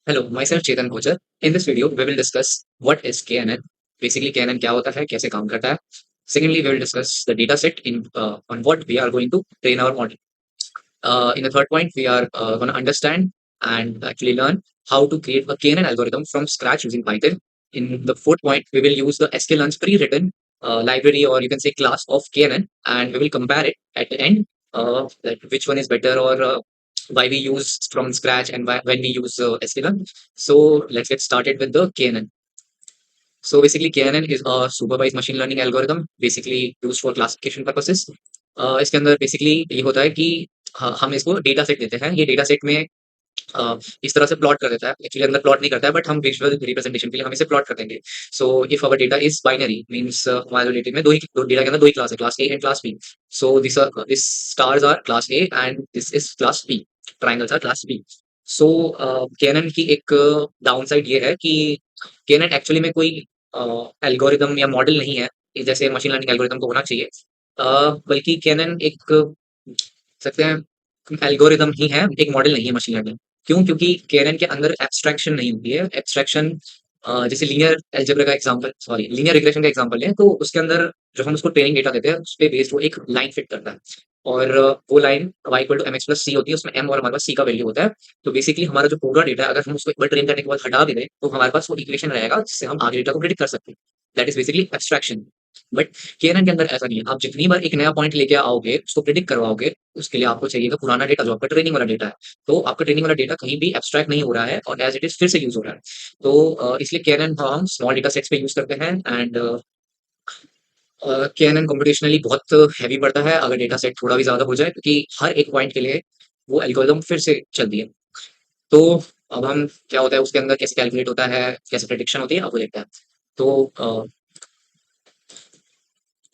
Hello, myself Chetan Kochar. In this video, we will discuss what is KNN. Basically, KNN क्या होता है, कैसे काम करता है. Secondly, we will discuss the data set on what we are going to train our model. In the third point, we are going to understand and actually learn how to create a KNN algorithm from scratch using Python. In the fourth point, we will use the sklearn's pre-written library, or you can say class of KNN, and we will compare it at the end, that which one is better, or why we use from scratch and when we use sklearn. So let's get started with the KNN. So basically, KNN is a supervised machine learning algorithm, basically used for classification purposes. इसके अंदर basically ये होता है कि हम इसको data set देते हैं. ये डेटा सेट में इस तरह से प्लॉट कर देता है. एक्चुअली अंदर प्लॉट नहीं करता है, बट हम विजुअल रिप्रेजेंटेशन के लिए हम इसे प्लॉट कर देंगे. So if our data is binary means हमारे डेटा में डेटा के अंदर दो ही क्लास है, class A and class B. So this stars are class A and this is class B. Triangles are class B. So KNN की एक down side ये है कि कैनन एक्चुअली में कोई एल्गोरिदम या मॉडल नहीं है जैसे मशीन लर्निंग एल्गोरिदम को होना चाहिए. बल्कि कैनन एक सकते हैं एल्गोरिदम ही है, एक मॉडल नहीं है मशीन लर्निंग. क्यों? क्योंकि केएनएन के अंदर एब्स्ट्रैक्शन नहीं होती है. एब्स्ट्रैक्शन जैसे लीनियर अलजेब्रा का एग्जांपल, सॉरी लीनियर रिग्रेशन का एग्जांपल लें, तो उसके अंदर जो हम उसको ट्रेनिंग डेटा देते हैं उस पे बेस्ड वो एक लाइन फिट करता है. और वो line y equal to mx plus C होती है. उसमें m और हमारे पास c का वैल्यू होता है. तो बेसिकली हमारा जो पूरा डेटा है, अगर हम उसको एक बार ट्रेन करने के बाद हटा भी दें तो हमारे पास वो इक्वेशन रहेगा जिससे हम आगे डेटा को प्रेडिक्ट कर सकते हैं. That is basically abstraction. But KNN के अंदर ऐसा नहीं है. आप जितनी बार एक नया पॉइंट लेके आओगे, उसको प्रेडिक्ट करवाओगे, उसके लिए आपको चाहिएगा पुराना डेटा जो आपका ट्रेनिंग वाला डेटा है. तो आपका ट्रेनिंग वाला डेटा कहीं भी एब्स्ट्रैक्ट नहीं हो रहा है और एज इट इज फिर से यूज हो रहा है. तो इसलिए केएनएन हम स्मॉल डेटा सेट्स पे यूज करते हैं. एंड केएनएन कंप्यूटेशनली बहुत हैवी पड़ता है अगर डेटा सेट थोड़ा भी ज्यादा हो जाए, क्योंकि हर एक पॉइंट के लिए वो एल्गोरिदम फिर से चलती है. तो अब हम क्या होता है उसके अंदर, कैसे कैलकुलेट होता है, कैसे प्रेडिक्शन होती है, आपको देखते हैं.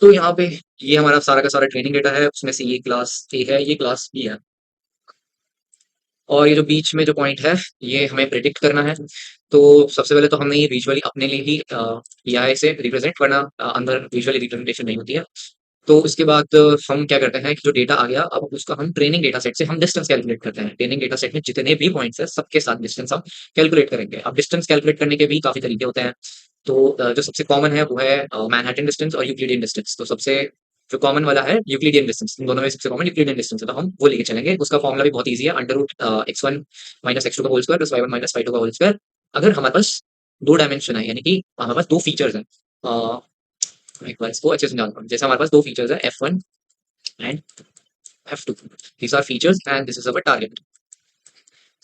तो यहाँ पे ये हमारा सारा का सारा ट्रेनिंग डेटा है. उसमें से ये क्लास ए है, ये क्लास बी है, और ये जो बीच में जो पॉइंट है ये हमें प्रेडिक्ट करना है. तो सबसे पहले तो हमने ये विजुअली अपने लिए ही किया है इसे रिप्रेजेंट, वरना अंदर विजुअली रिप्रेजेंटेशन नहीं होती है. तो उसके बाद हम क्या करते हैं कि जो डेटा आ गया, अब उसका हम ट्रेनिंग डेटा सेट से हम डिस्टेंस कैलकुलेट करते हैं. ट्रेनिंग डेटा सेट में जितने भी पॉइंट्स हैं सबके साथ डिस्टेंस हम कैलकुलेट करेंगे. अब डिस्टेंस कैलकुलेट करने के भी काफी तरीके होते हैं. तो जो सबसे कॉमन है वो है मैनहट्टन डिस्टेंस और यूक्लिडियन डिस्टेंस. तो सबसे जो कॉमन वाला है यूक्लिडियन डिस्टेंस, इन दोनों में सबसे कॉमन यूक्लिडियन डिस्टेंस है, तो हम वो लेके चलेंगे. उसका फॉर्मुला भी बहुत ईजी है, under root x1 minus x2 का whole square plus y1 minus y2 का होल स्क्वायर. अगर हमारे पास दो डायमेंशन है, यानी कि हमारे पास दो फीचर्स हैं, एक बार इसको अच्छे से समझाता हूँ. जैसे हमारे पास दो फीचर्स है f1 and f2. These are features and this is our target.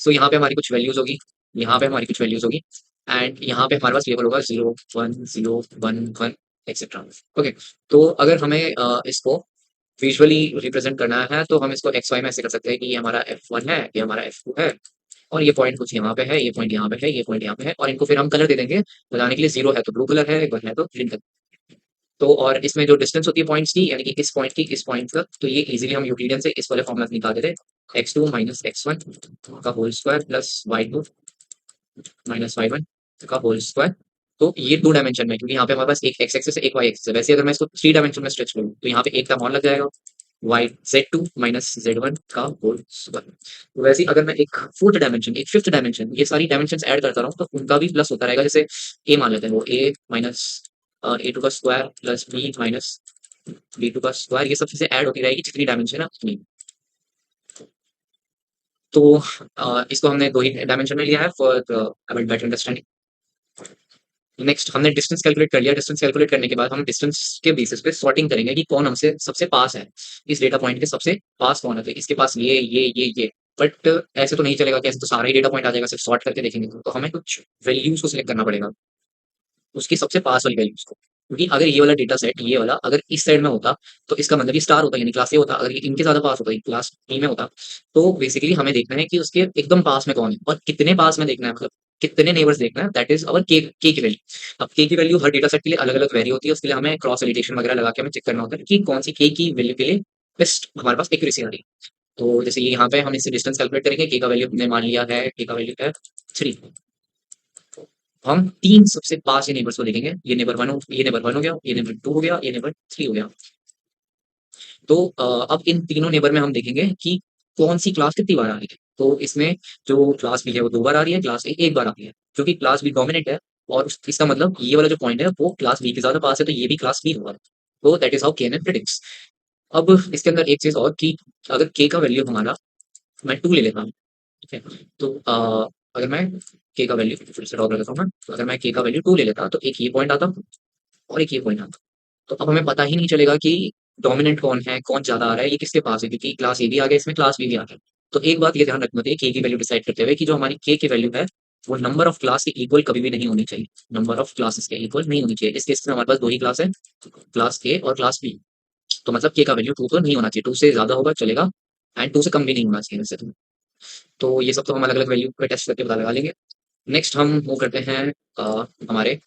So यहाँ पे हमारी कुछ वैल्यूज होगी, यहाँ पे हमारी कुछ वैल्यूज होगी, एंड यहाँ पे हमारे पास लेवल होगा 0 1 0 1 1 एक्सेट्रा. ओके. तो अगर हमें इसको विजुअली रिप्रेजेंट करना है तो हम इसको एक्स वाई में ऐसे कर सकते हैं कि ये हमारा f1 है, ये हमारा f2 है, और ये पॉइंट कुछ यहाँ पे है, ये पॉइंट यहाँ पे है, ये पॉइंट यहाँ पे है, और इनको फिर हम कलर दे देंगे बताने के लिए. 0 है तो ब्लू कलर है, 1 है तो ग्रीन कलर. तो और इसमें जो डिस्टेंस होती है पॉइंट्स की, यानी कि इस पॉइंट की इस पॉइंट तक, तो ये इजीली हम यूक्लिडियन से इस वाले फॉर्मूला से निकाल देते हैं. x2 माइनस x1 का whole square plus y2 minus y1 का होल स्क्वायर. तो ये टू डायमेंशन में, क्योंकि यहाँ पे हमारे पास एक एक्स एक्सिस है, एक वाई एक्सिस है. वैसे अगर मैं इसको थ्री डायमेंशन में स्ट्रेच करूँ तो यहाँ पे एक का मॉड लग जाएगा वाई z2 माइनस z1 का होल स्क्वायर. तो वैसे ही अगर मैं एक फोर्थ डायमेंशन, एक फिफ्थ डायमेंशन, ये सारी डायमेंशंस ऐड करता रहूँ तो उनका भी प्लस होता रहेगा. जैसे ए मान लेते हैं, वो ए माइनस a2 का square plus b minus b2 का स्क्वायर, ये सब चीजें ऐड होती रहेगी जितनी डायमेंशन है उतनी. तो इसको हमने दो ही डायमेंशन में लिया है फॉर बेटर अंडरस्टैंडिंग. नेक्स्ट हमने डिस्टेंस कैलकुलेट कर लिया. डिस्टेंस कैलकुलेट करने के बाद हम डिस्टेंस के बेसिस पे सॉर्टिंग करेंगे कि कौन हमसे सबसे पास है, इस डेटा पॉइंट के सबसे पास कौन है. तो इसके पास ये. बट ऐसे तो नहीं चलेगा कि ऐसे तो सारा ही डेटा पॉइंट आ जाएगा, सिर्फ सॉर्ट करके देखेंगे. तो हमें कुछ वैल्यूज को सिलेक्ट करना पड़ेगा, उसकी सबसे पास वाली वैल्यूज को. क्योंकि अगर ये वाला डेटा सेट, ये वाला अगर इस साइड में होता तो इसका मतलब ये स्टार होता, यानी क्लास ए होता. अगर ये इनके ज्यादा पास होता, ये क्लास बी में होता. तो बेसिकली हमें देखना है कि उसके एकदम पास में कौन है और कितने पास में देखना है, मतलब कितने नेबर्स देखना है. दैट इज अवर के की वैल्यू. अब के की वैल्यू हर डेटा सेट के लिए अलग अलग वेरी होती है. उसके लिए हमें क्रॉस वैलिडेशन वगैरह लगा के हमें चेक करना होता है कि कौन सी के की वैल्यू के लिए बेस्ट हमारे पास एक्यूरेसी आ रही है. तो जैसे ये यहाँ पे हम इससे डिस्टेंस कैलकुलेट करेंगे. के का वैल्यू हमने मान लिया है, के का वैल्यू है 3. हम तीन सबसे पास के नेबर्स को देखेंगे. ये नेबर वन हो, ये नेबर वन हो गया, ये नेबर टू हो गया, ये नेबर थ्री हो गया. तो अब इन तीनों नेबर में हम देखेंगे कि कौन सी क्लास कितनी बार आ रही है। तो इसमें जो क्लास बी है वो 2 बार आ रही है, क्लास ए 1 बार आ रही है, क्योंकि क्लास बी डोमिनेंट है और इसका मतलब ये वाला जो पॉइंट है वो क्लास बी के ज़्यादा पास है, तो ये भी क्लास बी होगा। तो that is how KNN predicts. अब इसके अंदर एक चीज़ और कि अगर के का वैल्यू हमारा मैं 2 ले लेता हूँ, ठीक है? तो अगर मैं के का वैल्यू फिर से ड्रॉ कर देता हूँ मैं, तो अगर मैं के का वैल्यू 2 ले लेता तो एक ये पॉइंट आता और एक ये पॉइंट आता। तो अब हमें पता ही नहीं चलेगा कि डोमिनेंट कौन है, कौन ज़्यादा आ रहा है, ये किसके पास है, क्योंकि क्लास ए भी आ गया इसमें, क्लास बी भी आ गया। तो एक बात ये ध्यान रखनी होती है के की वैल्यू डिसाइड करते हुए कि जो हमारी के की वैल्यू है, वो नंबर ऑफ क्लास के इक्वल कभी भी नहीं होनी चाहिए। नंबर ऑफ क्लासेस के इक्वल नहीं होनी चाहिए। इस केस में हमारे पास 2 ही क्लास है, क्लास ए और क्लास बी। तो मतलब के का वैल्यू 2 तो नहीं होना चाहिए, 2 से ज़्यादा होगा चलेगा एंड 2 से कम भी नहीं होना चाहिए वैसे तो। तो ये सब तो हम अलग-अलग वैल्यू पे टेस्ट करके पता लगा लेंगे। नेक्स्ट हम वो करते हैं हमारे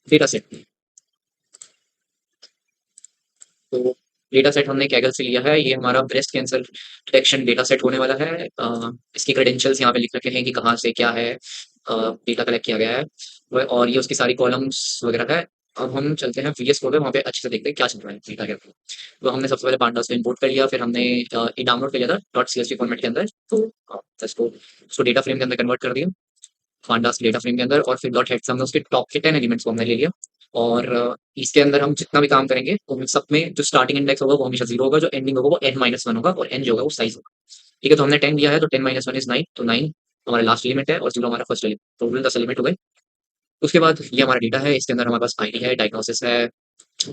डेटा सेट। तो डेटा सेट हमने कैगल से लिया है, ये हमारा breast cancer detection data set होने वाला है। इसके क्रेडेंशियल्स यहाँ पे लिख रखे हैं कि कहाँ से क्या है डेटा कलेक्ट किया गया है, और ये उसकी सारी कॉलम्स वगैरह है। अब हम चलते हैं वीएस कोड पे, वहाँ पे अच्छे से देखते हैं क्या चल रहा है डेटा के। तो हमने सबसे पहले पांडास को इंपोर्ट कर लिया, फिर हमने ये डाउनलोड कर लिया था डॉट सीएसवी फॉर्मेट के अंदर। तो इसको उसको डेटा फ्रेम के अंदर कन्वर्ट कर दिया, पांडास डेटा फ्रेम के अंदर, और फिर डॉट हेड से हमने उसके टॉप के 10 एलिमेंट्स को हमने ले लिया। और इसके अंदर हम जितना भी काम करेंगे उन सब में जो स्टार्टिंग इंडेक्स होगा वो हमेशा 0 होगा, जो एंडिंग होगा वो n-1 होगा, और n जो होगा वो साइज होगा। ठीक है, तो हमने 10 लिया है, तो 10-1 इज 9, तो 9 हमारा लास्ट एलिमेंट है और 0 हमारा फर्स्ट एलिमेंट, टोटल 10 एलिमेंट हो गए। उसके बाद ये हमारा डेटा है, इसके अंदर हमारे पास आईडी है, डायग्नोसिस है,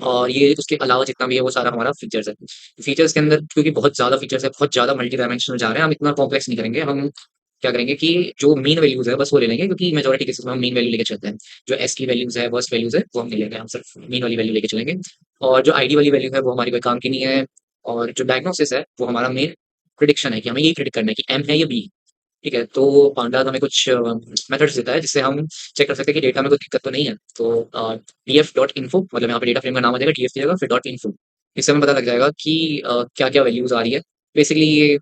और ये उसके अलावा जितना भी है वो सारा हमारा फीचर्स है। फीचर्स के अंदर क्योंकि बहुत ज़्यादा फीचर्स है, बहुत ज़्यादा मल्टी डायमेंशनल जा रहे हैं, हम इतना कॉम्प्लेक्स नहीं करेंगे। हम क्या करेंगे कि जो मीन वैल्यूज़ है बस वो ले लेंगे, क्योंकि मेजॉरिटी केसेस में हम मीन वैल्यू लेके चलते हैं। जो एस की वैल्यूज़ है, वर्स्ट वैल्यूज़ है, वो हम नहीं लेंगे, हम सिर्फ मीन वाली वैल्यू लेके चलेंगे। और जो आईडी वाली वैल्यू है वो हमारी कोई काम की नहीं है। और जो डायग्नोसिस है वो हमारा मेन प्रिडिक्शन है कि हमें यही प्रिडिक्ट करना है कि एम है या बी। ठीक है, तो पांडास हमें कुछ मेथड्स देता है जिससे हम चेक कर सकते हैं कि डेटा में कोई दिक्कत तो नहीं है। तो df डॉट इन्फो, मतलब यहाँ पे डेटा फ्रेम का नाम आ जाएगा, df दिएगा फिर डॉट इन्फो। इससे हमें पता लग जाएगा कि क्या क्या वैल्यूज आ रही है। बेसिकली ये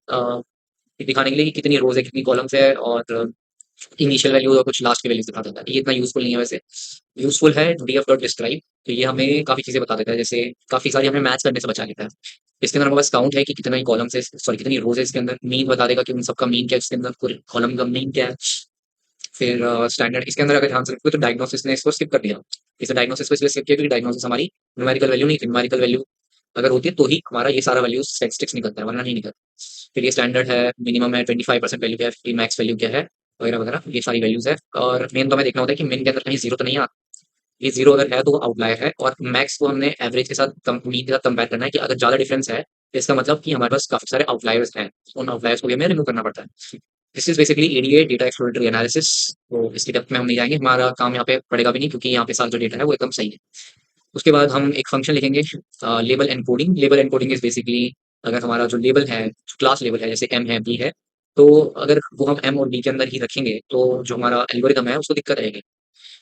दिखाने के लिए कि कितनी रोज है, कितनी कॉलम्स है, और इनिशियल वैल्यू और कुछ लास्ट की वैल्यूज दिखा देता है। ये इतना यूजफुल नहीं है वैसे, यूजफुल है df डॉट डिस्क्राइब। तो ये हमें काफी चीजें बता देता है, जैसे काफी सारी हमें मैच करने से बचा लेता है। इसके अंदर हमारे पास काउंट है कि कितना ही कॉलम्स है, सॉरी कितनी रोज है, इसके अंदर मीन बता देगा कि उन सबका मीन क्या है, इसके अंदर पूरे कॉलम का मीन क्या है। फिर स्टैंडर्ड इसके अंदर अगर ध्यान से रखोगे तो डायग्नोसिस ने इसको स्किप कर दिया। इसे डायग्नोसिस को इसलिए स्किप किया क्योंकि डायग्नोसिस हमारी न्यूमेरिकल वैल्यू नहीं थी। न्यूमेरिकल वैल्यू अगर होती है तो ही हमारा ये सारा वैल्यू स्टैटिस्टिक्स निकलता है, वरना नहीं निकलता। फिर ये स्टैंडर्ड है, मिनिमम है, 25% वैल्यू क्या है, 50 मैक्स वैल्यू क्या है, वगैरह वगैरह, ये सारी वैल्यूज है। और मेन तो हमें देखना होता है कि मेन के अंदर कहीं जीरो तो नहीं आ। ये जीरो अगर है तो वो आउटलायर है, और मैक्स को हमने एवरेज के साथ मीन के साथ कंपेयर करना है कि अगर ज्यादा डिफरेंस है तो इसका मतलब कि हमारे पास काफी सारे आउटलायर्स हैं, उन आउटलायर्स को भी हमें रिमूव करना पड़ता है। This is basically ADA data exploratory analysis. तो इसकी डेप्थ में हम नहीं जाएंगे, हमारा काम यहाँ पे पड़ेगा भी नहीं, क्योंकि यहाँ पे सारा जो डेटा है वो एकदम सही है। उसके बाद हम एक फंक्शन लिखेंगे label encoding. Label encoding is basically अगर हमारा जो लेबल है, क्लास लेबल है, जैसे एम है बी है, तो अगर वो हम एम और बी के अंदर ही रखेंगे तो जो हमारा एल्गोरिदम है उसको दिक्कत रहेगी।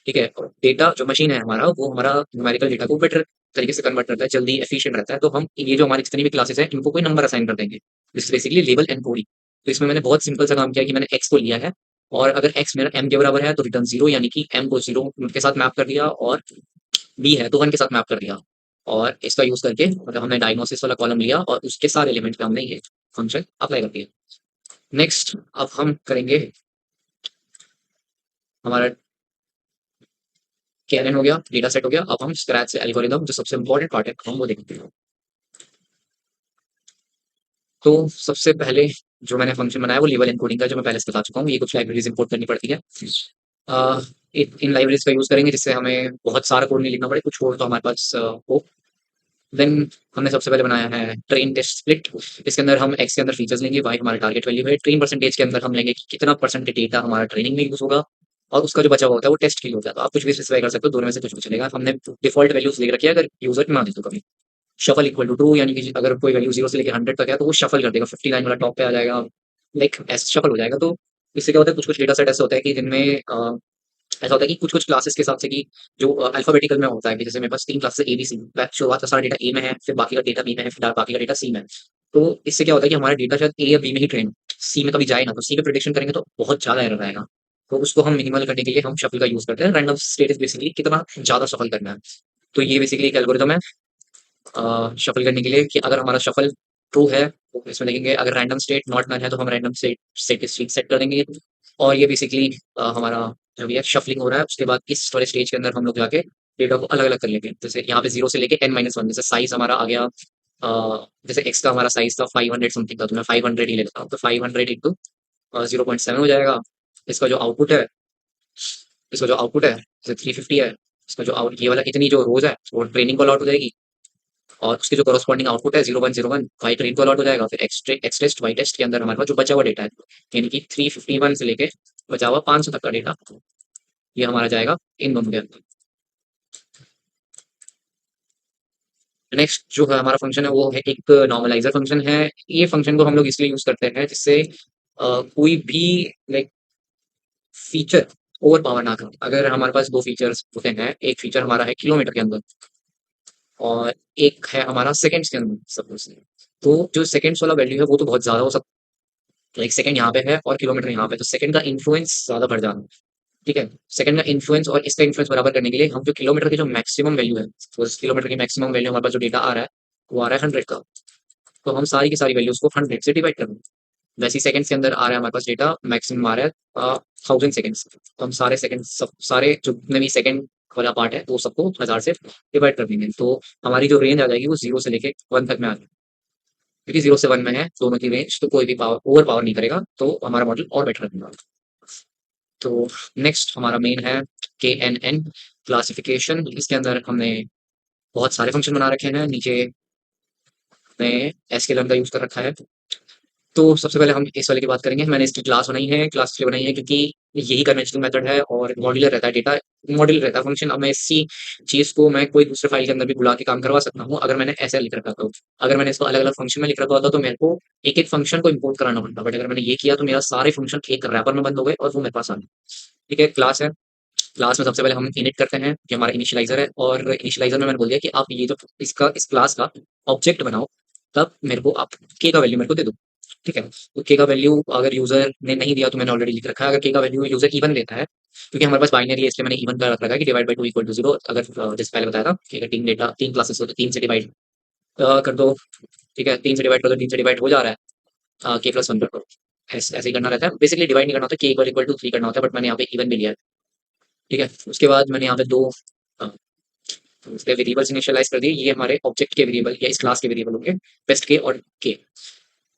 ठीक है, और डेटा जो मशीन है हमारा वो हमारा न्यूमेरिकल डेटा को बेटर तरीके से कन्वर्ट करता है, जल्दी एफिशिएंट रहता है। तो हम ये जो हमारी जितनी भी क्लासेस है इनको कोई नंबर असाइन कर देंगे। This basically label encoding. तो इसमें मैंने बहुत सिंपल सा काम किया कि मैंने एक्स को लिया है, और अगर एक्स मेरा एम के बराबर है तो रिटर्न जीरो, यानी कि एम को जीरो के साथ मैप कर दिया, और बी है तो वन के साथ मैप कर दिया। और इसका यूज करके मतलब हमने डायग्नोसिस वाला कॉलम लिया और उसके सारे एलिमेंट पे हमने ये फंक्शन अप्लाई कर दिया। नेक्स्ट अब हम करेंगे हमारा केएनएन हो गया, डेटा सेट हो गया। अब हम स्क्रैच से एल्गोरिदम, जो सबसे इंपॉर्टेंट पार्ट है, हम वो देखते हैं। तो सबसे पहले जो मैंने फंक्शन बनाया वो लेवल एनकोडिंग का, जो मैं पहले से बता चुका हूँ। ये कुछ लाइब्रेरीज इंपोर्ट करनी पड़ती है। अ, इन लाइब्रेरीज का यूज करेंगे जिससे हमें बहुत सारा कोड नहीं लिखना पड़े, कुछ कोड तो हमारे पास हो। देन हमने सबसे पहले बनाया है ट्रेन टेस्ट स्प्लिट। इसके अंदर हम एक्स के अंदर फीचर्स लेंगे, वाई हमारा टारगेट वैल्यू है, ट्रेन परसेंटेज के अंदर हम लेंगे कि कितना परसेंट डेटा हमारा ट्रेनिंग में यूज होगा, और उसका जो बचा हुआ होता है वो टेस्ट के लिए होता है। तो आप कुछ भी स्पेसिफाई कर सकते हो, दोनों में से कुछ भी चलेगा। हमने डिफॉल्ट वैल्यूज ले रखी है, अगर यूजर ना दे तो कभी शफल इक्वल टू ट्रू, यानी कि अगर कोई वैल्यू 0 से लेके 100 तक है तो वो शफल कर देगा, 59 वाला टॉप पे आ जाएगा, लाइक ऐसे शफल हो जाएगा। तो इससे क्या होता है, कुछ-कुछ डेटा सेट ऐसे होता है कि जिनमें ऐसा होता है कि कुछ-कुछ क्लासेस के हिसाब से कि जो अल्फाबेटिकल में होता है कि जैसे मेरे पास 3 क्लासेस है ए-बी-सी, शुरुआत का सारा डेटा ए में है, फिर बाकी का डेटा बी में है, फिर बाकी का डेटा सी में है। तो इससे क्या होता है कि हमारा डेटा शायद ए या बी में ही ट्रेन, सी में कभी जाए ना, तो सी पे प्रिडिक्शन करेंगे तो बहुत ज़्यादा एरर आएगा। तो उसको हम मिनिमल करने के लिए हम शफल का यूज़ करते हैं। रैंडम स्टेट इज़ बेसिकली कितना ज़्यादा शफल करना है। तो ये बेसिकली एक एल्गोरिदम है शफल करने के लिए, कि अगर हमारा शफल ट्रू है तो इसमें देखेंगे अगर रैंडम स्टेट नॉट नन है तो हम रैंडम स्टेट स्टेटिस्टिक सेट कर देंगे। और ये बेसिकली हमारा जो भी है शफलिंग हो रहा है, उसके बाद इस वाले स्टेज के अंदर हम लोग जाके डेटा को अलग अलग कर लेंगे। जैसे यहाँ पे 0 से लेके n-1, जैसे साइज हमारा आ गया जैसे x का हमारा साइज था 500 समथिंग का, तो मैं 500 ही ले लेता हूँ। तो 500 इंटू 0.7 हो जाएगा। इसका जो आउटपुट है इसका जो आउटपुट है जैसे 350 है। इसका जो आउट ये वाला इतनी जो रोज है वो ट्रेनिंग को अलॉट हो जाएगी, और उसके जो करस्पॉन्डिंग आउटपुट है 0101 वाई ट्रेन को अलॉट हो जाएगा। फिर एक्स टेस्ट वाई टेस्ट के अंदर हमारे पास जो बचा हुआ डेटा है, यानी कि 351 से लेके बचा हुआ 500 तक का डेटा, ये हमारा जाएगा इन दोनों के अंदर। नेक्स्ट जो है हमारा फंक्शन है वो है एक नॉर्मलाइजर फंक्शन है। ये फंक्शन को हम लोग इसलिए यूज करते हैं जिससे कोई भी लाइक फीचर ओवर पावर ना करें। अगर हमारे पास दो फीचर्स होते हैं, एक फीचर हमारा है किलोमीटर के अंदर और एक है हमारा सेकंड्स के अंदर सपोज, तो जो सेकंड्स वाला वैल्यू है वो तो बहुत ज्यादा हो सकता है, लाइक सेकंड यहाँ पे है और किलोमीटर यहाँ पे, तो सेकंड का इन्फ्लुएंस ज्यादा बढ़ जाता है। ठीक है, सेकंड का इन्फ्लुएंस और इसका इन्फ्लुएंस बराबर करने के लिए हम जो किलोमीटर की जो मैक्सिमम वैल्यू है, तो उस किलोमीटर की मैक्सिमम वैल्यू हमारे पास जो डेटा आ रहा है वो आ रहा है 100 का, तो हम सारी की सारी वैल्यूज को 100 से डिवाइड कर देंगे। वैसे ही सेकंड्स के अंदर आ रहा है हमारे पास डेटा मैक्सिमम आ रहा है 1000 सेकंड्स, तो हम सारे सेकंड सब सारे जितने भी सेकंड वाला पार्ट है वो सबको 1000 से डिवाइड कर देंगे, तो हमारी जो रेंज आ जाएगी वो 0 से लेके 1 तक में आ जाएगी। क्योंकि 0 से 1 में है दोनों की रेंज, तो कोई भी पावर ओवर पावर नहीं करेगा, तो हमारा मॉडल और बेटर बनेगा। तो नेक्स्ट हमारा मेन है KNN क्लासिफिकेशन। इसके अंदर हमने बहुत सारे फंक्शन बना रखे हैं। नीचे में एसक्यूएल का यूज कर रखा है। तो सबसे पहले हम इस वाले की बात करेंगे। मैंने इसकी क्लास बनाई है, क्लास इसलिए बनाई है क्योंकि यही कन्वेंशनल मेथड है और मॉड्यूलर रहता है डेटा, मॉड्यूलर रहता है फंक्शन। अब मैं इसी चीज को मैं कोई दूसरे फाइल के अंदर भी बुला के काम करवा सकता हूँ अगर मैंने ऐसा लिख रखा था। अगर मैंने इसको अलग अलग फंक्शन में लिख रखा होता तो मेरे को एक एक फंक्शन को इम्पोर्ट कराना पड़ता, बट अगर मैंने ये किया तो मेरा सारे फंक्शन एक रैपर में बंद हो गए और वो मेरे पास आ गए। ठीक है, क्लास है। क्लास में सबसे पहले हम इनिट करते हैं, ये हमारा इनिशियलाइजर है, और इनिशियलाइजर में मैंने बोल दिया कि आप ये जो इसका इस क्लास का ऑब्जेक्ट बनाओ, तब मेरे को आप के का वैल्यू मेरे को दे दो। ठीक है, तो के का वैल्यू अगर यूजर ने नहीं दिया तो मैंने ऑलरेडी लिख रखा है, अगर के का वैल्यू यूजर इवन लेता है, क्योंकि हमारे पास बाइनरी है इसलिए मैंने इवन का रख रखा है कि डिवाइड बाई 2 इक्वल टू 0। अगर जैसे पहले बताया था कि अगर तीन डेटा तीन क्लासेस हो तो 3 से डिवाइड कर दो। ठीक है, 3 से डिवाइड कर दो, 3 से डिवाइड हो जा रहा है, के प्लस 1 कर दो। ऐसे ही करना रहता है, बेसिकली डिवाइड नहीं करना होता, के इक्वल टू 3 करना होता है, बट मैंने यहाँ पे इवन भी लिया है। ठीक है, उसके बाद मैंने यहाँ पे दो उसके वेरिएबल्स इनिशियलाइज कर दिए, ये हमारे ऑब्जेक्ट के वेरिएबल या इस क्लास के वेरिएबल होंगे, बेस्ट के और के।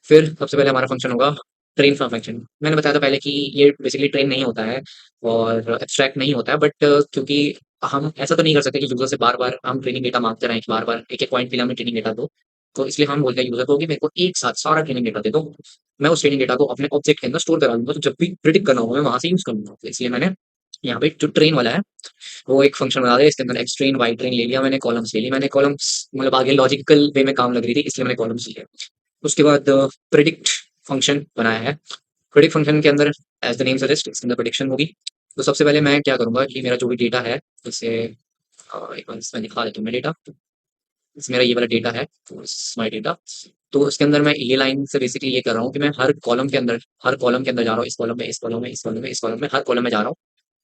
फिर सबसे पहले हमारा फंक्शन होगा ट्रेन फंक्शन। मैंने बताया था पहले कि ये बेसिकली ट्रेन नहीं होता है और एब्स्ट्रैक्ट नहीं होता है, बट क्योंकि हम ऐसा तो नहीं कर सकते कि यूजर से बार बार हम ट्रेनिंग डेटा मांगते रहें कि बार बार एक एक पॉइंट पे हमें ट्रेनिंग डेटा दो, तो इसलिए हम बोलते हैं यूजर को कि मेरे को एक साथ सारा ट्रेनिंग डेटा दे दो, मैं उस ट्रेनिंग डेटा को अपने ऑब्जेक्ट के अंदर स्टोर करा लूंगा, तो जब भी प्रिडिक्ट करना होगा मैं वहां से यूज कर लूंगा। तो इसलिए मैंने यहाँ पे जो ट्रेन वाला है वो एक फंक्शन बना दिया, इसके अंदर एक्स ट्रेन वाई ट्रेन ले लिया मैंने, कॉलम्स ले ली मैंने, कॉलम्स मतलब आगे लॉजिकल वे में काम लग रही थी इसलिए मैंने कॉलम्स लिया। उसके बाद प्रिडिक्ट फंक्शन बनाया है। प्रिडिक्ट फंक्शन के अंदर एज द नेम सजेस्ट इसके अंदर प्रिडिक्शन होगी। तो सबसे पहले मैं क्या करूंगा कि मेरा जो भी डेटा है, जैसे एक बार इसमें दिखा देता हूँ मैं डेटा, मेरा ये वाला डेटा है माई डेटा। तो उसके अंदर मैं ये लाइन से बेसिकली ये कर रहा हूँ कि मैं हर कॉलम के अंदर जा रहा हूँ, इस कॉलम में इस कॉलम में इस कॉलम में इस कॉलम में हर कॉलम में जा रहा हूँ,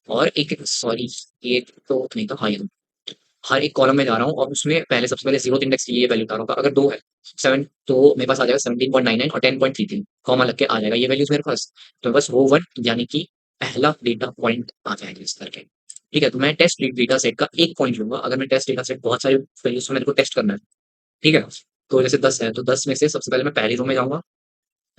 और एक सॉरी ये तो नहीं था, हाँ ये हर एक कॉलम में जा रहा हूँ और उसमें पहले सबसे पहले जीरो इंडेक्स की ये वैल्यू उतारूंगा। अगर दो है 7 तो मेरे पास आ जाएगा 17.99 और 10.33 कॉमा लग के आ जाएगा ये वैल्यूज मेरे पास। तो बस वो वन यानी कि पहला डेटा पॉइंट आ जाएगा इस करके। ठीक है, तो मैं टेस्ट डेटा सेट का एक पॉइंट लूंगा। अगर मैं टेस्ट डेटा सेट बहुत सारे वैल्यूज मेरे को टेस्ट करना है, ठीक है, तो जैसे 10 है तो 10 में से सबसे पहले मैं पहली रो में जाऊंगा।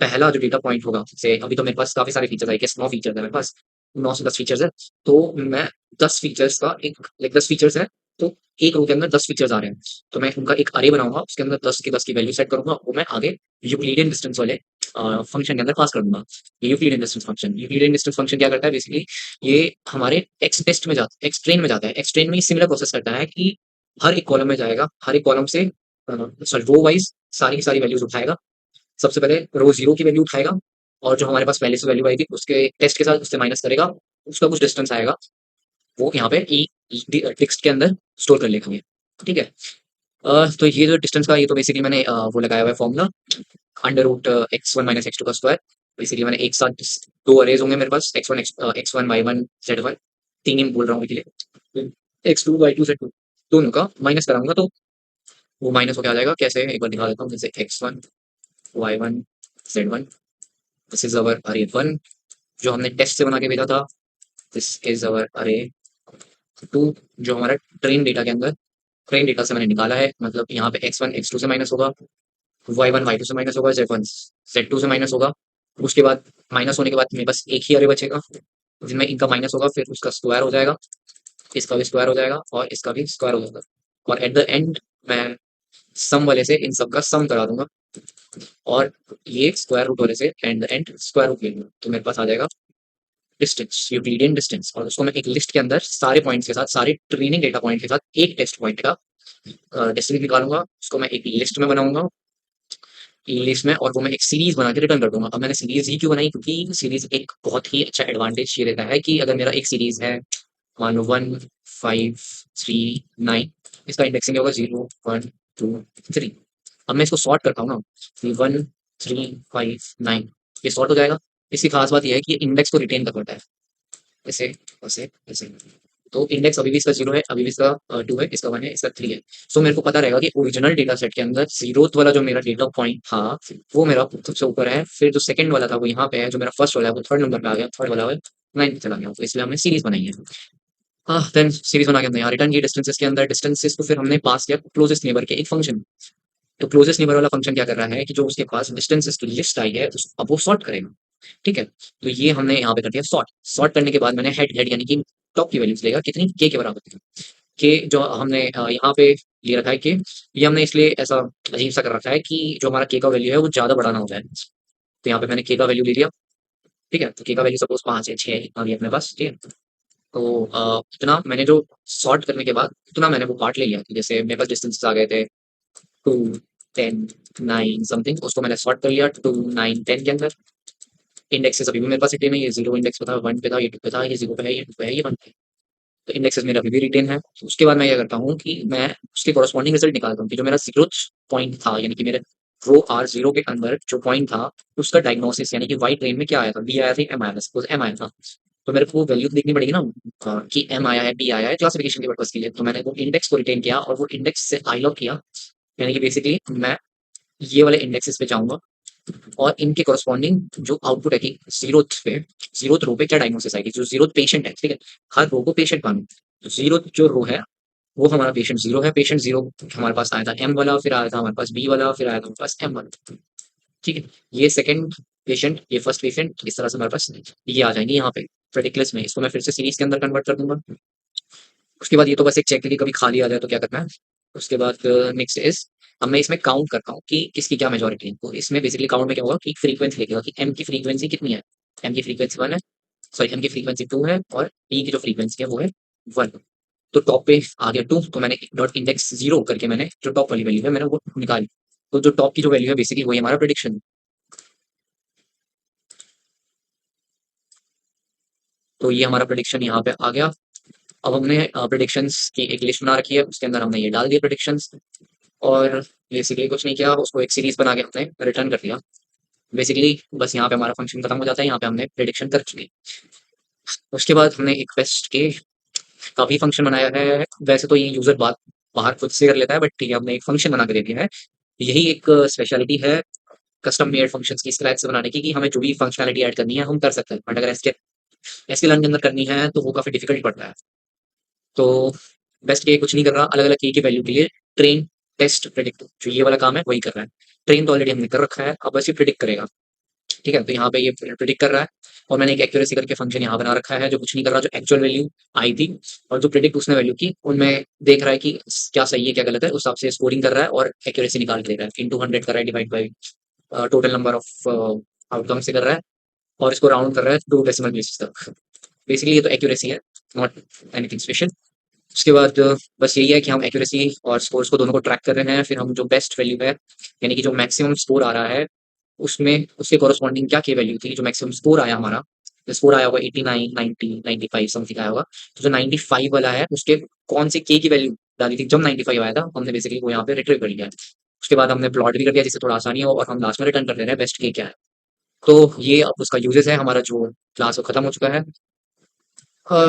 पहला जो डेटा पॉइंट होगा, जैसे अभी तो मेरे पास काफी सारे फीचर्स है, 9 फीचर्स है मेरे पास, 9 से 10 फीचर्स है, तो मैं 10 फीचर्स का एक लाइक 10 फीचर्स है, तो एक रो के अंदर 10 फीचर्स आ रहे हैं, तो मैं उनका एक अरे बनाऊंगा, उसके अंदर 10 की 10 की वैल्यू सेट करूंगा, वो मैं आगे यूक्लिडियन डिस्टेंस वाले फंक्शन के अंदर पास कर दूंगा। ये यूक्लिडियन डिस्टेंस फंक्शन क्या करता है बेसिकली, ये हमारे एक्स टेस्ट में जाता एक्स ट्रेन में जाता है। एक्स ट्रेन में सिमिलर प्रोसेस करता है कि हर एक कॉलम में जाएगा, हर एक कॉलम से सॉरी रो वाइज सारी की सारी वैल्यूज उठाएगा। सबसे पहले रो जीरो की वैल्यू उठाएगा और जो हमारे पास पहले से वैल्यू आई थी उसके टेस्ट के साथ उससे माइनस करेगा, उसका कुछ डिस्टेंस आएगा, वो यहाँ पे ई टेक्स्ट के अंदर स्टोर कर लेगा ये। ठीक है, तो ये जो डिस्टेंस का ये तो बेसिकली मैंने वो लगाया हुआ है formula under root x1 minus x2 का स्क्वायर। बेसिकली मैंने एक साथ दो अरेज होंगे मेरे पास x1 y1 z1, तीन ही बोल रहा हूँ इसलिए, x2 y2 z2 दोनों का माइनस कराऊंगा तो वो माइनस होकर आ जाएगा। कैसे एक बार दिखा देता हूँ, जैसे x1 y1 z1, this is अवर अरे 1 जो हमने टेस्ट से बना के भेजा था, दिस इज अवर अरे 2 जो हमारा ट्रेन डेटा के अंदर ट्रेन डेटा से मैंने निकाला है, मतलब यहाँ पे x1 x2 से माइनस होगा, y1 y2 से माइनस होगा, z1 z2 से माइनस होगा। उसके बाद माइनस होने के बाद मेरे पास एक ही अरे बचेगा जिनमें इनका माइनस होगा, फिर उसका स्क्वायर हो जाएगा, इसका भी स्क्वायर हो जाएगा और इसका भी स्क्वायर हो जाएगा, और एट द एंड मैं सम वाले से इन सब का सम करा दूंगा और ये स्क्वायर रूट वाले से and the end square root ले लूंगा, तो मेरे पास आ जाएगा डिस्टेंस, यूक्लिडियन डिस्टेंस, और उसको मैं एक लिस्ट के अंदर सारे पॉइंट्स के साथ, सारे ट्रेनिंग डेटा पॉइंट के साथ एक टेस्ट पॉइंट का डिस्टेंस निकालूंगा, उसको मैं एक लिस्ट में बनाऊंगा, लिस्ट में, और वो मैं एक सीरीज बना के रिटर्न कर दूंगा। अब मैंने सीरीज ही क्यों बनाई, क्योंकि सीरीज एक बहुत ही अच्छा एडवांटेज ये देता है कि अगर मेरा एक सीरीज है, मान लो 1 5 3 9, इसका इंडेक्सिंग होगा 0 1 2 3। अब मैं इसको सॉर्ट करता हूँ ना, 1 3 5 9, ये सॉर्ट हो जाएगा। इसकी खास बात यह है कि ये इंडेक्स को रिटेन कर पाता है, ऐसे ऐसे ऐसे। तो इंडेक्स अभी भी इसका 0 है, अभी भी इसका 2 है, इसका 1 है, इसका 3 है। सो मेरे को पता रहेगा कि ओरिजिनल डेटा सेट के अंदर जीरोथ वाला जो मेरा डेटा पॉइंट था वो मेरा सबसे ऊपर है, फिर जो सेकंड वाला था वो यहाँ पे है, जो मेरा फर्स्ट वाला है वो थर्ड नंबर पे आ गया, थर्ड वाला है 9 पे चला गया, तो इसलिए हमने सीरीज बनाई है। हाँ, देन सीरीज बना के हमने यहाँ रिटर्न की डिस्टेंसेस के अंदर, डिस्टेंसेस को फिर हमने पास किया क्लोजेस्ट नेबर के एक फंक्शन। तो क्लोजेस्ट नेबर वाला फंक्शन क्या कर रहा है कि जो उसके पास डिस्टेंसेस की लिस्ट आई है अब वो सॉर्ट करेगा। ठीक है, तो ये हमने यहाँ पे कर दिया सॉर्ट। सॉर्ट करने के बाद मैंने हेड हेड यानी कि टॉप की वैल्यूज लेगा कितनी के बराबर थी, के जो हमने यहाँ पे ले रखा है के, ये हमने इसलिए ऐसा अजीब सा कर रखा है कि जो हमारा के का वैल्यू है वो ज्यादा बड़ा ना हो जाए, तो यहाँ पे मैंने के का वैल्यू ले लिया। ठीक है, तो के का वैल्यू सपोज 5 है 6 है आ गया अपने पास। ठीक है, तो इतना मैंने जो सॉर्ट करने के बाद इतना मैंने वो पार्ट ले लिया कि जैसे मेरे पास डिस्टेंसेस आ गए थे 2 10 9 समथिंग, उसको मैंने सॉर्ट कर लिया 2 9 10 के अंदर। इंडेक्सेस अभी भी मेरे पास रिटेन है, ये 0 इंडेक्स पे था, 1 पे था, ये 2 पे था, ये 0 पे है, ये 2 पे है, ये 1 पे है। तो इंडेक्सेस मेरा अभी भी रिटेन है। तो उसके बाद मैं क्या करता हूँ कि मैं उसके कॉरस्पॉन्डिंग रिजल्ट निकालता हूँ कि जो मेरा जीरोथ पॉइंट था, यानी कि मेरे रो R0 के अंदर जो पॉइंट था उसका डायग्नोसिस, यानी कि वाई ट्रेन में क्या आया था, बी आया था, एम आया था, सपोज एम आया था। तो मेरे को वैल्यू देखनी पड़ेगी ना, कि एम आया है बी आया है क्लासिफिकेशन के पर्पज के लिए। तो मैंने वो इंडेक्स को रिटेन किया और वो इंडेक्स से आई लॉग किया, यानी कि बेसिकली मैं ये वाले इंडेक्सेस पे जाऊंगा और इनके कॉरस्पॉन्डिंग जो आउटपुट है कि जीरोथ पे, जीरोथ रो पे क्या डायग्नोसिस आएगी, जो जीरोथ पेशेंट है। ठीक है, हर रो को पेशेंट मानो, तो जीरोथ जो रो है वो हमारा पेशेंट 0 है, पेशेंट 0 हमारे पास आया था एम वाला, फिर आया था हमारे पास बी वाला, फिर आया था हमारे पास एम वाला। ठीक है, ये सेकंड पेशेंट, ये फर्स्ट पेशेंट, इस तरह से हमारे पास ये आ जाएंगे यहाँ पे प्रेडिक्ट में। इसको मैं फिर से सीरीज के अंदर कन्वर्ट कर दूंगा। उसके बाद ये तो बस एक चेक है कि कभी खाली आ जाए तो क्या करना है। उसके बाद नेक्स्ट इज, अब मैं इसमें काउंट करता हूँ कि किसकी क्या मेजोरिटी है। तो इसमें बेसिकली काउंट में क्या होगा कि फ्रीक्वेंसी देखेगा कि एम की फ्रीक्वेंसी कितनी है। एम की फ्रीक्वेंसी 1 है, सॉरी एम की फ्रीक्वेंसी 2 है, और ई की जो फ्रीक्वेंसी है वो है 1। तो टॉप पे आ गया 2, तो मैंने डॉट इंडेक्स 0 करके मैंने जो टॉप वाली वैल्यू है मैंने वो निकाली। तो जो टॉप की जो वैल्यू है बेसिकली वही हमारा प्रेडिक्शन। तो ये हमारा प्रेडिक्शन यहाँ पे आ गया। अब हमने प्रेडिक्शंस की एक लिस्ट बना रखी है, उसके अंदर हमने ये डाल दिए प्रेडिक्शंस, और बेसिकली कुछ नहीं किया, उसको एक सीरीज बना के हमने रिटर्न कर दिया। बेसिकली बस यहाँ पे हमारा फंक्शन खत्म हो जाता है, यहाँ पे हमने प्रेडिक्शन कर चुकी। उसके बाद हमने एक बेस्ट के का भी फंक्शन बनाया है। वैसे तो ये यूजर बात बाहर खुद से कर लेता है, बट ठीक है हमने एक फंक्शन बना के दे दिया है। यही एक स्पेशलिटी है कस्टम मेड फंक्शंस की स्क्रैच से बनाने की, कि हमें जो भी फंक्शनलिटी ऐड करनी है हम कर सकते हैं, बट अगर एसक्यूएल के अंदर करनी है तो वो काफी डिफिकल्ट पड़ता है। तो बेस्ट के कुछ नहीं कर रहा, अलग अलग की वैल्यू के लिए ट्रेन टेस्ट प्रेडिक्ट जो ये वाला काम है वही कर रहा है। ट्रेन तो ऑलरेडी हमने कर रखा है, अब बस ये प्रिडिक्ट करेगा। ठीक है, तो यहाँ पे ये प्रिडिक्ट कर रहा है, और मैंने एक एक्यूरेसी करके फंक्शन यहाँ बना रखा है जो कुछ नहीं कर रहा, जो एक्चुअल वैल्यू आई थी और जो प्रिडिक्ट उसने वैल्यू की उनमें देख रहा है कि क्या सही है क्या गलत है, उस हिसाब से स्कोरिंग कर रहा है और एक्यूरेसी निकाल के दे रहा है। इंटू 100 कर रहा है, divide by total number of outcome से कर रहा है, और इसको राउंड कर रहा है 2 डेसिमल प्लेसेस तक। बेसिकली ये तो एक्यूरेसी है, नॉट एनीथिंग स्पेशल। उसके बाद बस यही है कि हम एक्यूरेसी और स्कोर्स को दोनों को ट्रैक कर रहे हैं, फिर हम जो बेस्ट वैल्यू है यानी कि जो मैक्सिमम स्कोर आ रहा है उसमें उसके कॉरस्पॉन्डिंग क्या की वैल्यू थी, जो मैक्सिमम स्कोर आया हमारा, जो स्कोर आया होगा 89 90 95 समथिंग आया होगा, तो जो 95 वाला है उसके कौन से के की वैल्यू डाली थी जब 95 आया था, हमने बेसिकली वो यहाँ पे रिट्रीव कर लिया है। उसके बाद हमने प्लॉट भी कर दिया जिससे थोड़ा आसानी हो, और हम लास्ट में रिटर्न कर दे रहे हैं बेस्ट के क्या है। तो ये अब उसका यूजेस है, हमारा जो क्लास वो खत्म हो चुका है।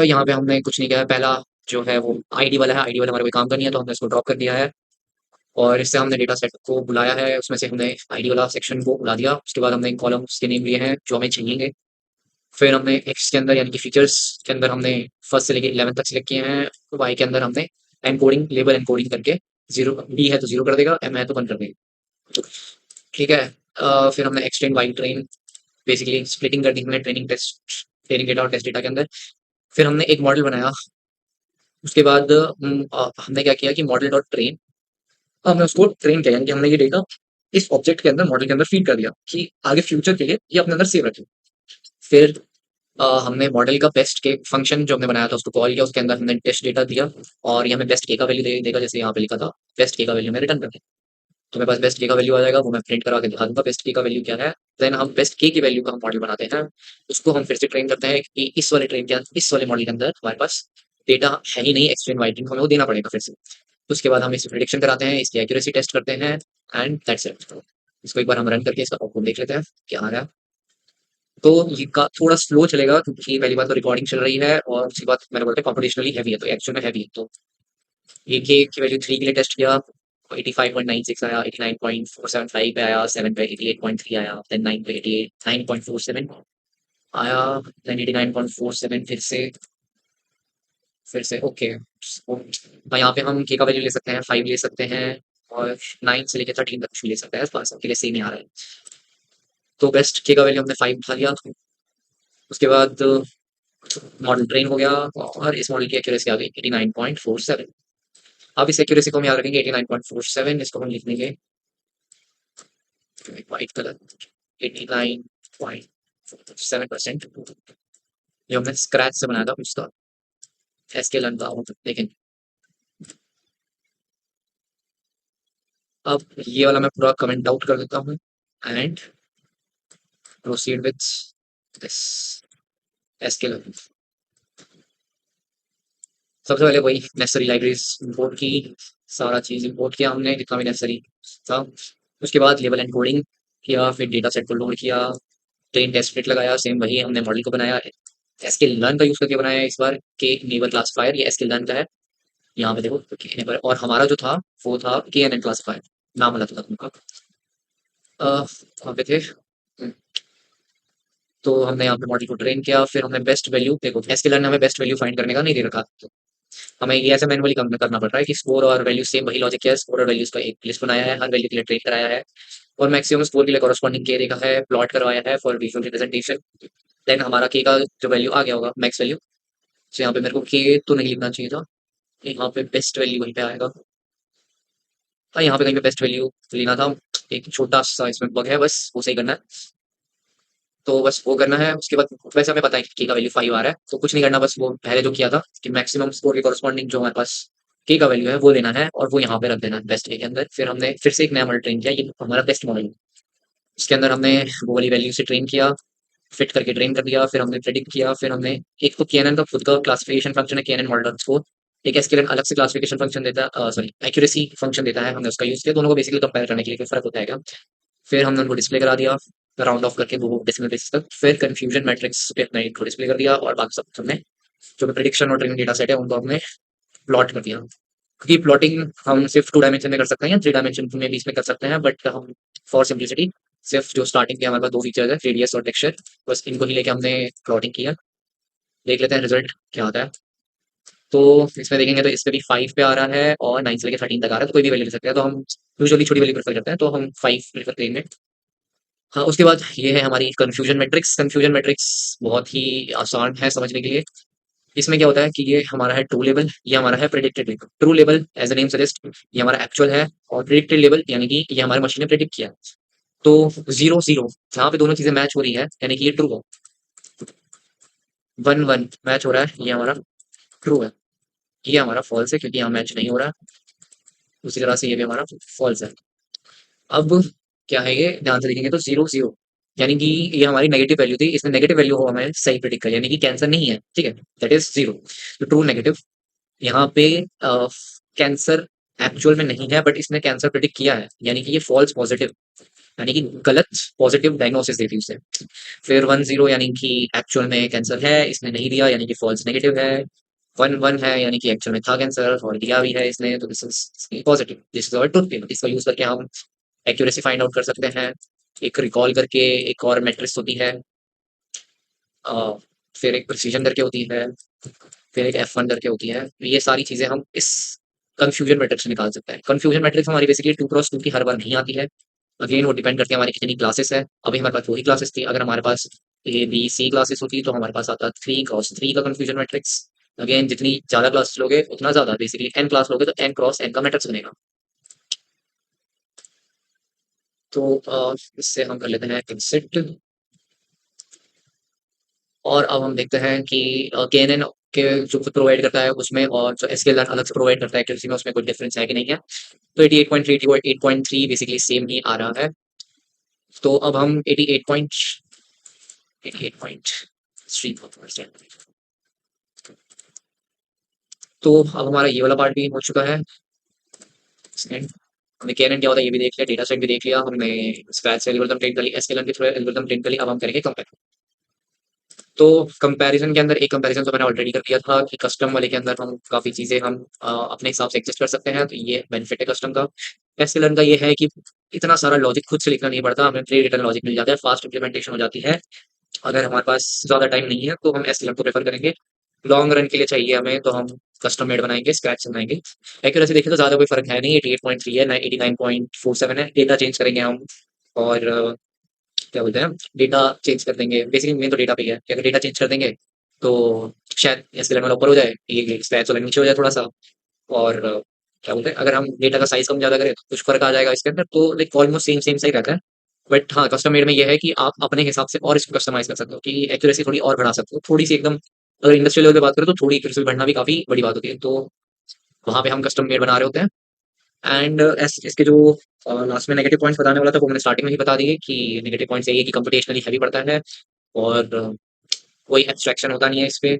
यहाँ पे हमने कुछ नहीं किया है, पहला जो है वो आईडी वाला है, आईडी वाला हमारा कोई काम का नहीं है तो हमने इसको ड्रॉप कर दिया है। और इससे हमने डेटा सेट को बुलाया है, उसमें से हमने आईडी वाला सेक्शन को बुला दिया। उसके बाद हमने कॉलम्स के नेम लिए हैं जो हमें चाहिए। फिर हमने एक्स के अंदर यानी कि फीचर्स के अंदर हमने फर्स्ट से लेके 11 तक सिलेक्ट किए हैं। वाई के अंदर हमने एनकोडिंग लेबल एनकोडिंग करके जीरो डी है तो जीरो कर देगा, एम है तो वन कर देगा। ठीक है। फिर हमने X and Y train basically splitting कर दी हमने ट्रेनिंग टेस्ट ट्रेनिंग डेटा और टेस्ट डेटा के अंदर। फिर हमने एक मॉडल बनाया। उसके बाद हमने क्या किया कि मॉडल डॉट ट्रेन, हमने उसको ट्रेन किया यानी कि हमने ये डेटा इस ऑब्जेक्ट के अंदर मॉडल के अंदर फीड कर दिया कि आगे फ्यूचर के लिए ये अपने अंदर सेव रखे। फिर हमने मॉडल का बेस्ट के फंक्शन जो हमने बनाया था उसको कॉल किया, उसके अंदर हमने टेस्ट डेटा दिया और ये हमें बेस्ट के का वैल्यू देगा, जैसे यहाँ पे लिखा था बेस्ट के का वैल्यू में रिटर्न करके। तो मेरे पास बेस्ट के का वैल्यू आ जाएगा, वो मैं प्रिंट करा के दिखा दूंगा बेस्ट के का वैल्यू क्या है। देन हम बेस्ट के की वैल्यू का हम मॉडल बनाते हैं, उसको हम फिर से ट्रेन करते हैं कि इस वाले ट्रेन के अंदर इस वाले मॉडल के अंदर हमारे पास डेटा है ही नहीं एक्सट्रीम वाइटिंग, हमें वो देना पड़ेगा फिर से। उसके बाद हम इसकी प्रिडिक्शन कराते हैं, इसकी एक्यूरेसी टेस्ट करते हैं एंड दैट्स इट। इसको एक बार हम रन करके इसका आउटपुट देख लेते हैं क्या आ रहा है। तो ये का थोड़ा स्लो चलेगा क्योंकि पहली बात तो रिकॉर्डिंग चल रही है और दूसरी बात मैंने बोला कॉम्पिटिशनली हैवी है तो एक्चुअल में हैवी है। तो ये की वैल्यू 3 के लिए टेस्ट किया, 85.96 आया, 89.475 पे आया, 7 पे 88.3 आया, देन 9 पे 88 9.47 आया, देन 89.47 फिर से ओके। यहाँ पे हम के का वैल्यू ले सकते हैं, 5 ले सकते हैं और 9 से लेकर 13 तक ले सकते हैं, बस के लिए सेम ही आ रहा है। तो बेस्ट के का वैल्यू हमने 5 उठा लिया। उसके बाद मॉडल ट्रेन हो गया और इस मॉडल की एक्यूरेसी आ गई 89.47। अब इस एक्यूरेसी को हम याद रखेंगे 89.47, इसको हम लिख देंगे वाइट कलर 89.47%। जो हमने स्क्रैच से बनाया था उसका एसके लर्न का लेकिन अब ये वाला मैं पूरा कमेंट आउट कर देता हूँ and proceed with this sklearn. सबसे पहले वही नेसेसरी लाइब्रेरीज इंपोर्ट की, सारा चीज इंपोर्ट किया हमने जितना भी नेसेसरी था। उसके बाद लेवल एनकोडिंग किया, फिर डेटा सेट को लोड किया, ट्रेन टेस्ट फिट लगाया, सेम वही हमने मॉडल को बनाया। एसके लर्न का यूज करके बनाया है इस बार के नेबर क्लासिफायर, ये एसके लर्न का है। यहाँ पे देखो के नेबर, और हमारा जो था वो था के एन एन क्लासिफायर, नाम अलग था उनका। वहाँ पे थे। तो हमने यहाँ पे मॉडल को ट्रेन किया, फिर हमने बेस्ट वैल्यू देखो एसके लर्न ने हमें बेस्ट वैल्यू फाइंड करने का नहीं दे रखा, हमें ये ऐसे मैनुअली करना पड़ रहा है कि स्कोर और वैल्यू सेम वही लॉजिक है, स्कोर और वैल्यूज का एक लिस्ट बनाया है, हर वैल्यू के लिए ट्रेन कराया है और मैक्सिमम स्कोर के लिए कॉरेस्पॉन्डिंग के देखा है, प्लॉट करवाया है फॉर विजुअल रिप्रेजेंटेशन। देन हमारा के का जो वैल्यू आ गया होगा मैक्स वैल्यू, तो यहाँ पे मेरे को के तो नहीं लिखना चाहिए था, यहाँ पे बेस्ट वैल्यू वहीं पे आएगा। हाँ यहाँ पे कहीं पे बेस्ट वैल्यू लेना था, एक छोटा सा इसमें बग है, बस वो सही करना है। तो बस वो करना है। उसके बाद वैसे हमें पता है कि के का वैल्यू 5 आ रहा है तो कुछ नहीं करना, बस वो पहले जो किया था कि मैक्सिमम स्कोर के कॉरेस्पॉन्डिंग जो हमारे पास के का वैल्यू है वो लेना है और वो यहाँ पे रख देना है बेस्ट के अंदर। फिर हमने फिर से एक नया मॉडल ट्रेन किया, ये हमारा बेस्ट मॉडल है। इसके अंदर हमने वो वाली वैल्यू से ट्रेन किया, फिट करके ट्रेन कर दिया, फिर हमने प्रेडिक्ट किया, फिर हमने एक तो केएनएन का खुद का क्लासिफिकेशन फंक्शन है केएनएन मॉडल स्कोर, एक एसकेएन अलग से क्लासिफिकेशन फंक्शन देता है, सॉरी एक्यूरेसी फंक्शन देता है, हमने उसका यूज किया दोनों को बेसिकली कंपेयर करने के लिए कोई फर्क होता है क्या। फिर हमने उनको डिस्प्ले करा दिया राउंड ऑफ करके वो डेसिमल बेसिस तक, फिर कंफ्यूजन मैट्रिक्स पे अपने को डिस्प्ले कर दिया और बाकी सब हमने जो प्रिडिक्शन और ट्रेनिंग डेटा सेट है उनको हमने प्लॉट कर दिया। क्योंकि प्लॉटिंग हम सिर्फ 2 डायमेंशन में कर सकते हैं या 3 डायमेंशन में भी इसमें कर सकते हैं, बट हम फॉर सिंपलिसिटी सिर्फ जो स्टार्टिंग के हमारे पास 2 फीचर्स है रेडियस और टेक्सचर, बस इनको ही लेके हमने प्लॉटिंग किया। देख लेते हैं रिजल्ट क्या आता है। तो इसमें देखेंगे तो इस पे भी 5 पे आ रहा है और 9 से लेकर 13 तक आ रहा है, तो कोई भी वैल्यू ले सकते हैं, तो हम यूजुअली छोटी वैल्यू प्रेफर करते हैं तो हम 5 प्रेफर करेंगे। हाँ, उसके बाद ये है हमारी कन्फ्यूजन मैट्रिक्स। कन्फ्यूजन मैट्रिक्स बहुत ही आसान है समझने के लिए। इसमें क्या होता है कि ये हमारा है ट्रू लेवल, ये हमारा है प्रेडिक्टेड लेवल। ट्रू लेवल एज ए नेम सजेस्ट ये हमारा एक्चुअल है और प्रेडिक्टेड लेवल यानी कि ये हमारी मशीन ने प्रेडिक्ट किया। तो 0 0 जहाँ पे दोनों चीजें मैच हो रही है यानी कि ये ट्रू हो, 1 1 मैच हो रहा है ये हमारा ट्रू है, ये हमारा फॉल्स है क्योंकि यहाँ मैच नहीं हो रहा है। उसी तरह से ये भी हमारा फॉल्स है। अब क्या है ये ध्यान से देखेंगे तो 0 0 यानी कि ये हमारी नेगेटिव वैल्यू थी, इसमें नेगेटिव वैल्यू हो हमें सही प्रेडिक्ट कर यानी कि कैंसर नहीं है, ठीक है, दैट इज 0। तो ट्रू नेगेटिव यहाँ पे कैंसर एक्चुअल में नहीं है बट इसने कैंसर प्रेडिक्ट किया है यानी कि ये फॉल्स पॉजिटिव यानी कि गलत पॉजिटिव डायग्नोसिस देती है उसे। फिर 1 0 यानी कि एक्चुअल में कैंसर है इसने नहीं दिया यानी कि फॉल्स नेगेटिव है। वन वन है यानी कि एक्चुअल में था कैंसर और दिया भी है इसने, तो this is positive, this is और ट्रुथ टेबल। इसका यूज करके हम एक्यूरेसी फाइंड आउट कर सकते हैं। एक रिकॉल करके एक और मैट्रिक्स होती है, अ, फिर एक प्रिसीजन करके होती है, फिर एक F1 करके होती है। तो ये सारी चीज़ें हम इस कन्फ्यूजन मैट्रिक्स से निकाल सकते हैं। कन्फ्यूजन मैट्रिक्स हमारी बेसिकली 2x2 की हर बार नहीं आती है। अगेन वो डिपेंड करती है हमारी कितनी क्लासेस है। अभी हमारे पास 2 ही क्लासेस थी। अगर हमारे पास ए, बी, सी क्लासेस होती तो हमारे पास आता 3x3 का कन्फ्यूजन मैट्रिक्स। अगेन जितनी ज़्यादा क्लासेस लोगे उतना ज़्यादा, बेसिकली n क्लास लोगे तो n×n का मैट्रिक्स बनेगा। तो इससे हम कर लेते हैं कंसिस्ट। और अब हम देखते हैं कि केएनएन के जो खुद प्रोवाइड करता है उसमें और जो एसक्यूएल अलग से प्रोवाइड करता है एक्यूरेसी में, उसमें कोई डिफरेंस है कि नहीं है। तो 88.3 8.3 बेसिकली सेम ही आ रहा है। तो अब हम 88.3 तो अब हमारा ये वाला पार्ट भी हो चुका है। Second, हमने केएनएन क्या होता है ये भी देख लिया, डेटा सेट भी देख लिया हमने, स्क्रैच से एल्गोरिथम ट्रेन कर ली, एसक्यूएल के थ्रू एल्गोरिथम ट्रेन कर ली। अब हम करेंगे कंपेयर। तो कंपैरिजन के अंदर एक कंपैरिजन तो मैंने ऑलरेडी कर दिया था कि कस्टम वाले के अंदर हम काफ़ी चीज़ें हम अपने हिसाब से एडजस्ट कर सकते हैं, तो ये बेनिफिट है कस्टम का। एसएलएन का ये है कि इतना सारा लॉजिक खुद से लिखना नहीं पड़ता, हमें प्री रिटन लॉजिक मिल जाता है, फास्ट इम्प्लीमेंटेशन हो जाती है। अगर हमारे पास ज़्यादा टाइम नहीं है तो हम एसएलएन को प्रेफर करेंगे। लॉन्ग रन के लिए चाहिए हमें तो हम कस्टम मेड बनाएंगे, स्क्रैच से बनाएंगे। एक्यूरेसी देखें तो ज़्यादा कोई फर्क है नहीं, 88.3 है, 89.47 है। डेटा चेंज करेंगे हम और क्या बोलते हैं, डेटा चेंज कर देंगे। बेसिकली मेन तो डेटा पे ही है कि अगर डेटा चेंज कर देंगे तो शायद एसक्यूएल वाला ऊपर हो जाए, ये स्क्रैच वाला नीचे हो जाए थोड़ा सा। और क्या बोलते हैं, अगर हम डेटा का साइज कम ज़्यादा करें तो कुछ फ़र्क आ जाएगा इसके अंदर, तो लाइक ऑलमोस्ट सेम सेम सही रहता है। बट हाँ, कस्टम मेड में ये है कि आप अपने हिसाब से और इसको कस्टमाइज़ कर सकते हो कि एक्यूरेसी थोड़ी और बढ़ा सकते हो, थोड़ी-सी एकदम। अगर इंडस्ट्रियल लेवल पे बात करें तो थोड़ी एक्यूरेसी बढ़ना भी काफ़ी बड़ी बात होती है, तो वहाँ पे हम कस्टम मेड बना रहे होते हैं। एंड इसके जो लास्ट में नेगेटिव पॉइंट्स बताने वाला था वो मैंने स्टार्टिंग में ही बता दिए कि नेगेटिव पॉइंट्स यही है कि कंप्यूटेशनली हैवी पड़ता है और कोई एब्स्ट्रैक्शन होता नहीं है इस पे।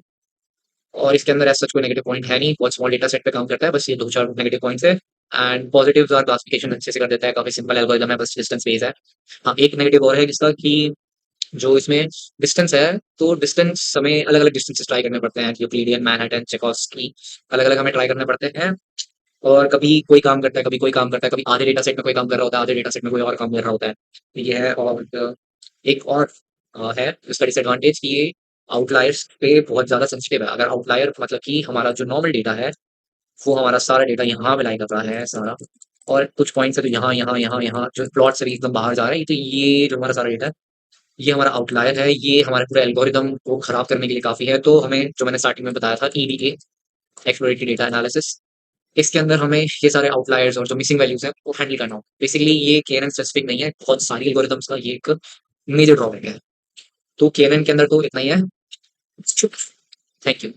और इसके अंदर ऐसा कोई नेगेटिव पॉइंट है नहीं, बहुत स्मॉल डेटा सेट पे काम करता है, बस ये 2-4 नेगेटिव पॉइंट्स है। एंड पॉजिटिव्स और क्लासिफिकेशन अच्छे से कर देता है, काफ़ी सिंपल एल्गोरिदम है, बस डिस्टेंस बेस्ड है। हाँ, एक नेगेटिव और है जिसका कि जो इसमें डिस्टेंस है, तो डिस्टेंस हमें अलग-अलग डिस्टेंसेस ट्राई करने पड़ते हैं, यूक्लिडियन, मैनहट्टन, चेकोस्की, अलग-अलग हमें ट्राई करने पड़ते हैं। और कभी कोई काम करता है, कभी कोई काम करता है, कभी आधे डेटा सेट में कोई काम कर रहा होता है, आधे डेटा सेट में कोई और काम कर रहा होता है। तो ये है। और एक और है इसका डिसएडवांटेज कि ये आउटलायर्स पे बहुत ज़्यादा सेंसिटिव है। अगर आउटलायर मतलब कि हमारा जो नॉर्मल डेटा है, वो हमारा सारा डेटा यहाँ पे लाई कर रहा है सारा, और कुछ पॉइंट्स है तो यहाँ, यहाँ, यहाँ, यहाँ जो प्लॉट से भी एकदम बाहर जा रहा है, तो ये जो हमारा सारा डेटा है, ये हमारा आउटलायर है। ये हमारे पूरे एल्गोरिदम को खराब करने के लिए काफ़ी है। तो हमें जो मैंने स्टार्टिंग में बताया था ईडीए, एक्सप्लोरेटरी डेटा एनालिसिस, इसके अंदर हमें ये सारे आउटलायर्स और जो मिसिंग वैल्यूज़ हैं, वो हैंडल करना होगा। बेसिकली ये केएनएन स्पेसिफिक नहीं है, बहुत सारी एल्गोरिदम्स का ये एक मेजर ड्रॉबैक है। तो केएनएन के अंदर तो इतना ही है। Thank you.